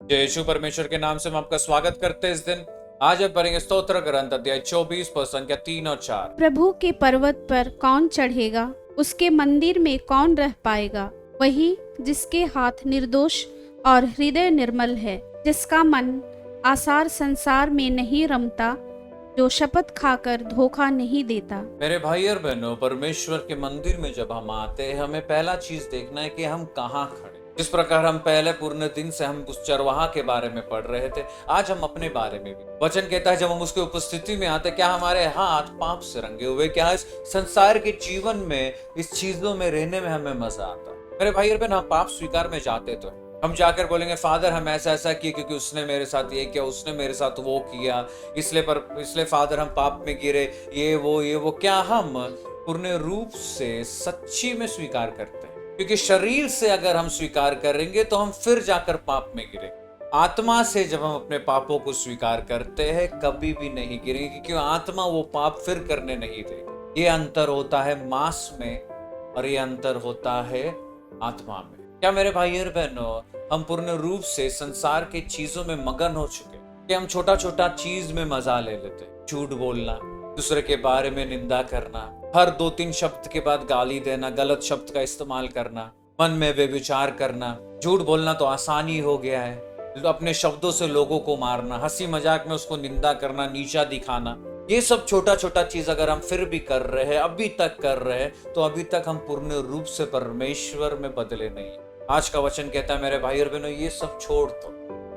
जय यीशु परमेश्वर के नाम से हम आपका स्वागत करते हैं इस दिन। आज हम पढ़ेंगे स्तोत्र ग्रंथ अध्याय 24 पद संख्या 3 और 4। प्रभु के पर्वत पर कौन चढ़ेगा, उसके मंदिर में कौन रह पाएगा? वही जिसके हाथ निर्दोष और हृदय निर्मल है, जिसका मन आसार संसार में नहीं रमता, जो शपथ खाकर धोखा नहीं देता। मेरे भाई और बहनों, परमेश्वर के मंदिर में जब हम आते हैं, हमें पहला चीज देखना है कि हम कहाँ खड़े। जिस प्रकार हम पहले पूर्ण दिन से हम उस चरवाहा के बारे में पढ़ रहे थे, आज हम अपने बारे में भी। वचन कहता है जब हम उसके उपस्थिति में आते, क्या हमारे हाथ पाप से रंगे हुए, क्या इस संसार के जीवन में इस चीजों में रहने में हमें मजा आता। मेरे भाई और बहन, हम पाप स्वीकार में जाते तो हम जाकर बोलेंगे फादर हम ऐसा ऐसा किए क्योंकि उसने मेरे साथ ये किया, उसने मेरे साथ वो किया, इसलिए फादर हम पाप में गिरे, ये वो। क्या हम पूर्ण रूप से सच्ची में स्वीकार करते हैं? क्योंकि शरीर से अगर हम स्वीकार करेंगे तो हम फिर जाकर पाप में गिरे। आत्मा से जब हम अपने पापों को स्वीकार करते हैं कभी भी नहीं गिरेंगे, क्योंकि आत्मा वो पाप फिर करने नहीं देगी। ये अंतर होता है मांस में और ये अंतर होता है आत्मा में। क्या मेरे भाई और बहनों, हम पूर्ण रूप से संसार के चीजों में मगन हो चुके कि हम छोटा छोटा चीज में मजा ले लेते। झूठ बोलना, दूसरे के बारे में निंदा करना, हर 2-3 शब्द के बाद गाली देना, गलत शब्द का इस्तेमाल करना, मन में व्यभिचार करना। झूठ बोलना तो आसानी हो गया है, अपने शब्दों से लोगों को मारना, हंसी मजाक में उसको निंदा करना, नीचा दिखाना। ये सब छोटा छोटा चीज अगर हम फिर भी कर रहे हैं, अभी तक कर रहे हैं, तो अभी तक हम पूर्ण रूप से परमेश्वर में बदले नहीं। आज का वचन कहता है मेरे भाई और बहनों, ये सब छोड़ दो,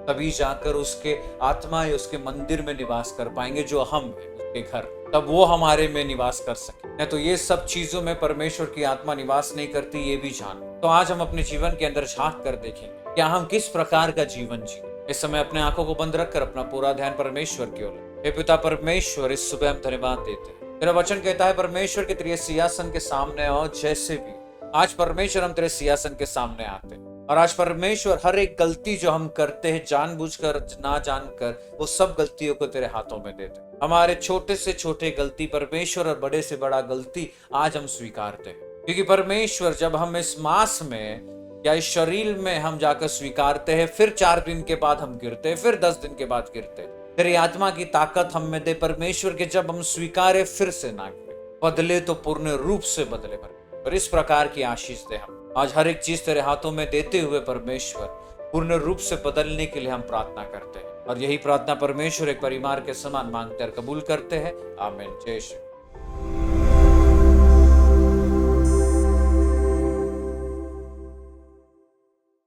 तभी जाकर उसके आत्मा या उसके मंदिर में निवास कर पाएंगे, जो हम हैं उसके घर, तब वो हमारे में निवास कर सके। नहीं तो ये सब चीजों में परमेश्वर की आत्मा निवास नहीं करती, ये भी जान। तो आज हम अपने जीवन के अंदर झांक कर देखेंगे क्या हम किस प्रकार का जीवन जिए। इस समय अपने आंखों को बंद रखकर अपना पूरा ध्यान परमेश्वर की ओर। हे पिता परमेश्वर, इस सुबह हम धन्यवाद देते हैं। तेरा वचन कहता है परमेश्वर के तेरे सिंहासन के सामने आओ। जैसे भी आज परमेश्वर हम तेरे सिंहासन के सामने आते हैं, और आज परमेश्वर हर एक गलती जो हम करते हैं, जानबूझकर ना जानकर, वो सब गलतियों को तेरे हाथों में देते। हमारे छोटे से छोटे गलती परमेश्वर और बड़े से बड़ा गलती आज हम स्वीकारते हैं, क्योंकि परमेश्वर जब हम इस मांस में या इस शरीर में हम जाकर स्वीकारते हैं, फिर 4 दिन के बाद हम गिरते हैं, फिर 10 दिन के बाद गिरते हैं। तेरी आत्मा की ताकत हम में दे परमेश्वर के, जब हम स्वीकारे फिर से ना गिरे, बदले तो पूर्ण रूप से बदले। और इस प्रकार की आशीष दे। हम आज हर एक चीज तेरे हाथों में देते हुए परमेश्वर पूर्ण रूप से बदलने के लिए हम प्रार्थना करते हैं, और यही प्रार्थना परमेश्वर एक परिवार के समान मांगते और कबूल करते हैं। आमीन। जय श्री